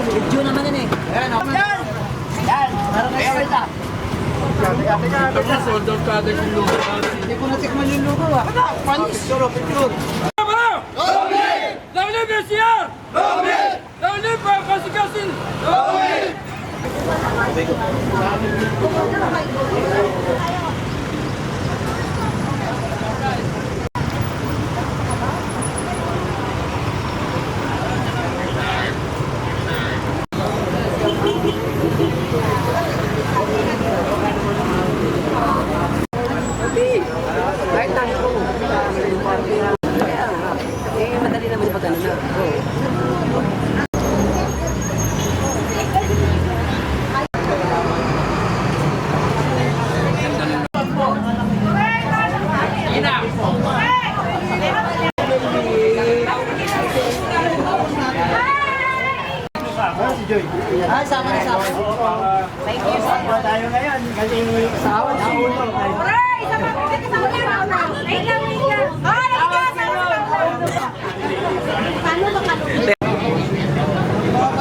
Video naman yan eh. Yan! Yan! Parang nasa. Teka, sold out ka agad yung lugo. Hindi ko natikman yung lugo ah. Panis! Picture! Lawli Besiar! Lawli Kasikasin! Madali naman yung pagano na. Ah, sama na sa akin. Thank you. Sama tayo ngayon. Kasi sa awan sa ulo.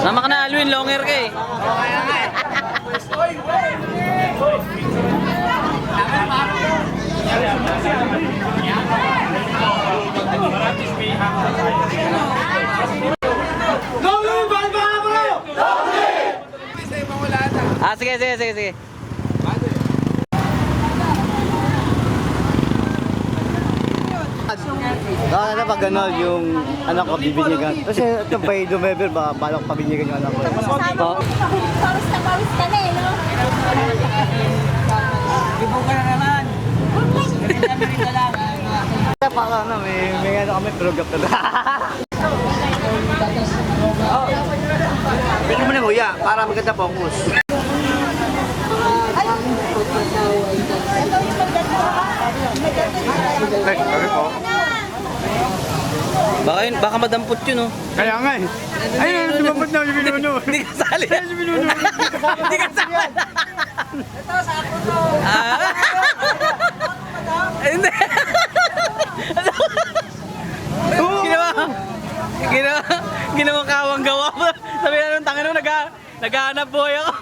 Sama ka na, Alwin. Longer ka eh. Ah, sige. Ano pag gano'n yung anak ko bibinyagan. Kasi ito by November ba balak pabinyagan yung anak ko. Pawis ka na eh, no? Ibong ka na naman. Merinda lang. Para ano, may ano kami program na. Bigyan mo na huya para maganda focus. Ay, sorry po. Baka madampot yun, oh. Kaya nga eh. Ayun, sumabot na yung binuno. Hindi ka sali. Hindi ka sali. Ito, sa ako to. Hindi. Ginawa kawang gawa mo. Sabi na nung tangin mo, naghahanap buhay ako.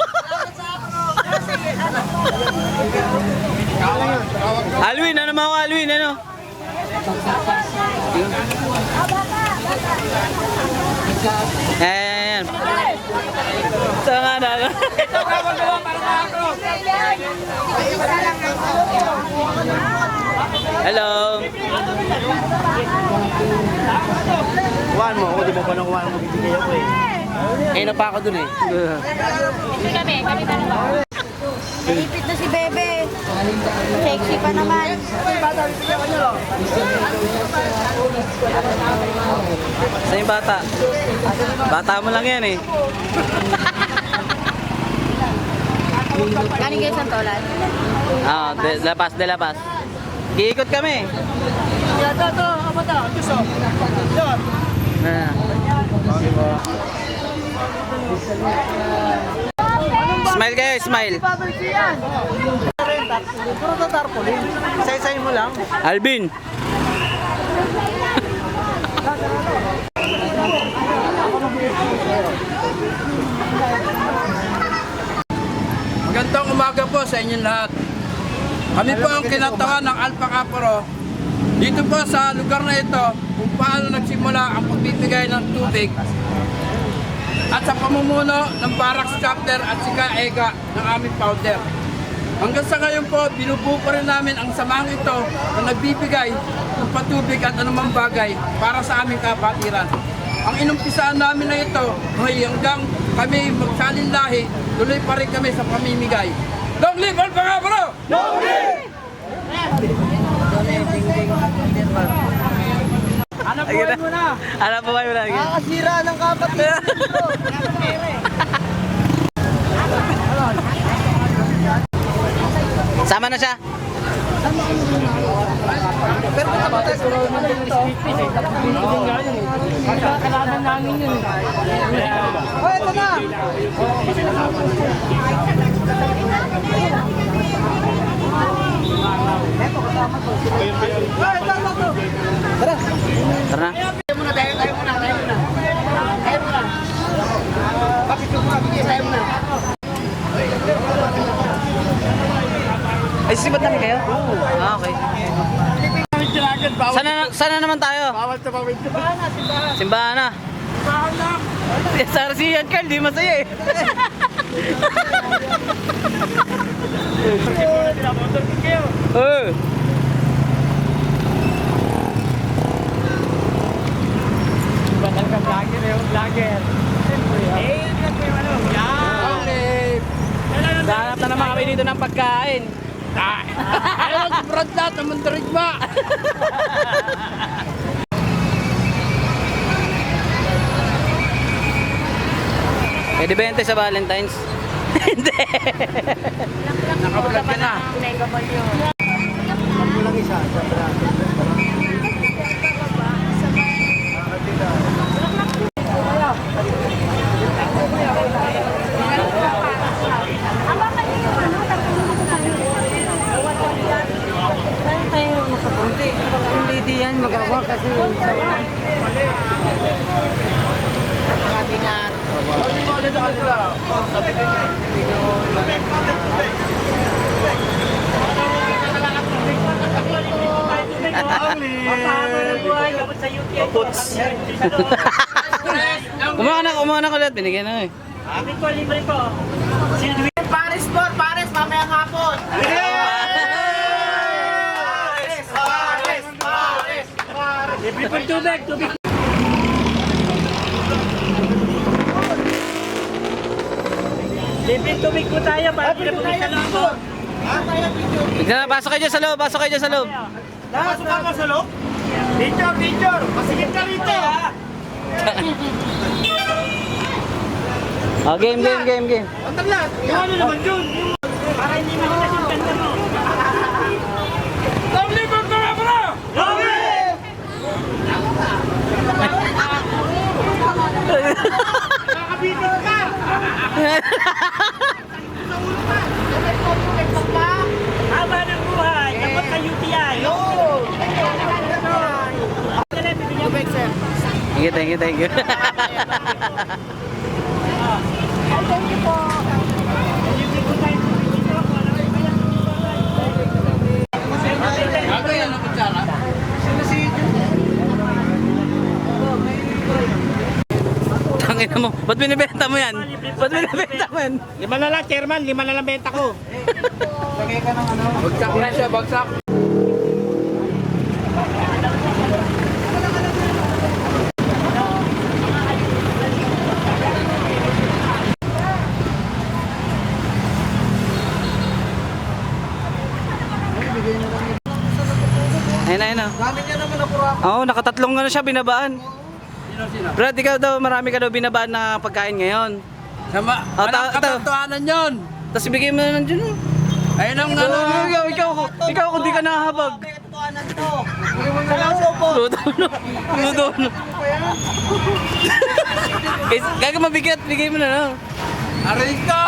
Alwin, ano mo ako, Alwin, ano? Ayan. Saan nga na? Ito, gawa para sa ako! Hello. Kuhaan mo, ako di ba pa nang kuhaan mo bibigay ako eh. Ayun pa ako dun eh. Kami dalawa. Nalipit na si Bebe. Sexy pa naman. Saan yung bata? Bata mo lang yan eh. Galing kayo sa Tolan? Ah, de lapas. Iikot kami. Ito, apa to? Gusto. Yun. Ah. Smile kayo, smile. Puro to tarpaulin. Isa-isayin mo lang. Alvin. Magandang umaga po sa inyong lahat. Kami po ang kinatawan ng Alpha Kaporo. Dito po sa lugar na ito kung paano nagsimula ang pagbibigay ng tubig at sa pamumuno ng Barracks Chapter at Sika Ega ng aming founder. Hanggang sa ngayon po, binubuo pa rin namin ang samahang ito na nagbibigay ng patubig at anumang bagay para sa aming kapatiran. Ang inumpisaan namin na ito ay hanggang kami magsalinlahi, tuloy pa rin kami sa pamimigay. Long live Alpha Kaporo! Long live! Hanap buhay mo na. Hanap buhay mo na. Nakakasira ng kapatid. Sama na siya. Pero kung tayo kailangan namin yun. Oh, ito na. Tara na. Tayo muna. Nagsisibat na kayo? Ah, okay. Sana naman tayo? Bawal sa bawal. Simbahan na. Sana si Ian Carl, di masaya eh. Bakal ka vlogger eh, vlogger. Hanap na naman kami dito ng pagkain. Ayun, si Brad lahat, naman dirigma. Pwede ba sa Valentine's? Hindi. Nakablog ka na. Hindi yan magawa kasi Kumuha na ulit. Binigyan na eh. Paris po, Paris mamayang hapon. Libre po tubig, tubig. Libre tubig po tayo para hindi po sa loob. Pasok kayo dyan sa loob. Pasok kayo dyan sa loob. Pasok ka sa loob? Picture. Pasigit ka rito. Oh, game. Ang lahat. Yung ano naman yun. Para hindi mahilas yung ganda mo. Doble mo ka na, bro! Doble! Nakakabitin ka! Haba ng buhay! Kapag ka UTI! Thank you. Gagawin ang kutsara. Tangina mo. Ba't binibenta mo yan? Ba't binibenta mo yan? 5 na lang, chairman. 5 na lang benta ko. Bagsak na siya, bagsak. Ayun. Oo, nakatatlong nga na siya binabaan. Sino? Brad, ikaw daw, marami ka daw binabaan na pagkain ngayon. Sama, Oh, walang kapantuanan yun. Tapos ibigay mo na nandiyan. Ayun ang ano. Ikaw kung di ka nahabag. Luto. Gaga mabigat, bigay mo na lang. Aray ko!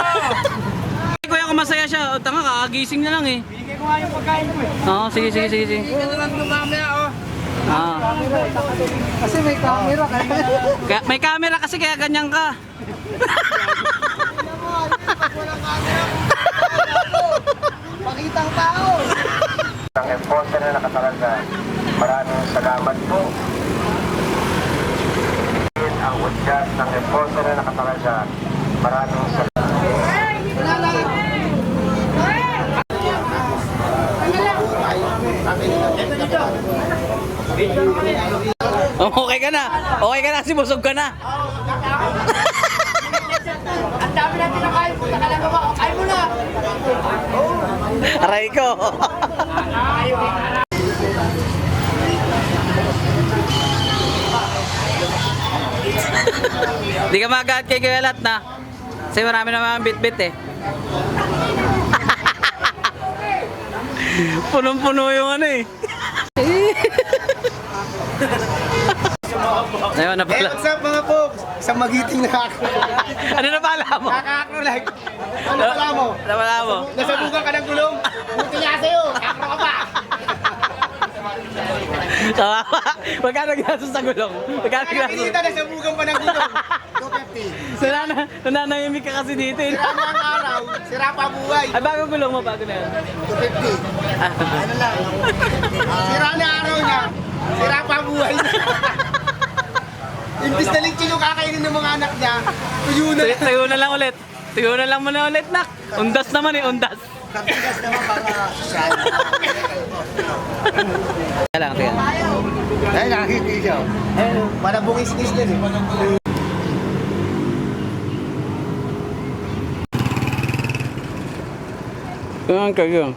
Kuya, kung masaya siya, tanga, kakagising na lang eh. Bigay ko nga yung pagkain ko eh. Oo, sige. Hindi ka na lang lumamaya, oh. Kasi may camera kaya. May camera kasi kaya ganyan ka. Pakitang tao. Ang enforcer na nakatalaga. Maraming salamat po. Ang udyas ng enforcer na nakatalaga. Maraming salamat. Okay ka na. Kasi busog ka na. Ang dami natin na kain. Punta ka lang ba? Kain mo na. Aray ko. Di ka magagat kay Galat na. Kasi marami naman bit-bit eh. Punong-puno yung ano eh. Ayun na pala. What's up mga folks? Sa magiting na ako. Ano na pala mo? Nakakakro like. Ano pala mo? Ano pala mo? Nasabugan ka ng gulong? Buti nga sa'yo. Kakro ka pa. Kawawa. Magkano ginastos sa gulong? Magkano ginastos? Nakikita nasabugan pa ng gulong. Nananahimik ka kasi dito. Eh. Sira na ang araw, sira pa buhay. Ay, bago gulong mo, bago na yan. 250. Ano lang. Sira na araw niya, sira pa buhay niya. Imbis na lechon yung kakainin ng mga anak niya, tuyo na. Tuyo na lang ulit. Tuyo na lang muna ulit, nak. Undas naman eh, undas. Kapigas naman para sosyal. Kaya lang, kaya. Ay, nakakiti siya. Para bungis-ngis din eh. Kaya kayo.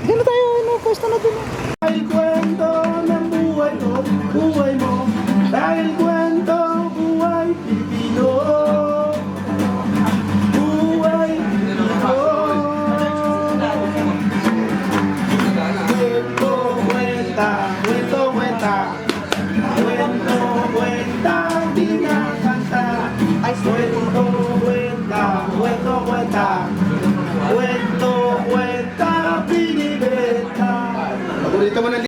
Dito tayo, pwesto na dun. Dahil kwento ng buhay ko, buhay mo. Dahil kwento, buhay Pilipino. Buhay Pilipino. Kwento, kwenta, kwento, kwenta. Kwento, kwenta, di na kanta. Kwento, kwenta, kwento, kwenta. Kwento, kwenta, binibenta. Paborito mo na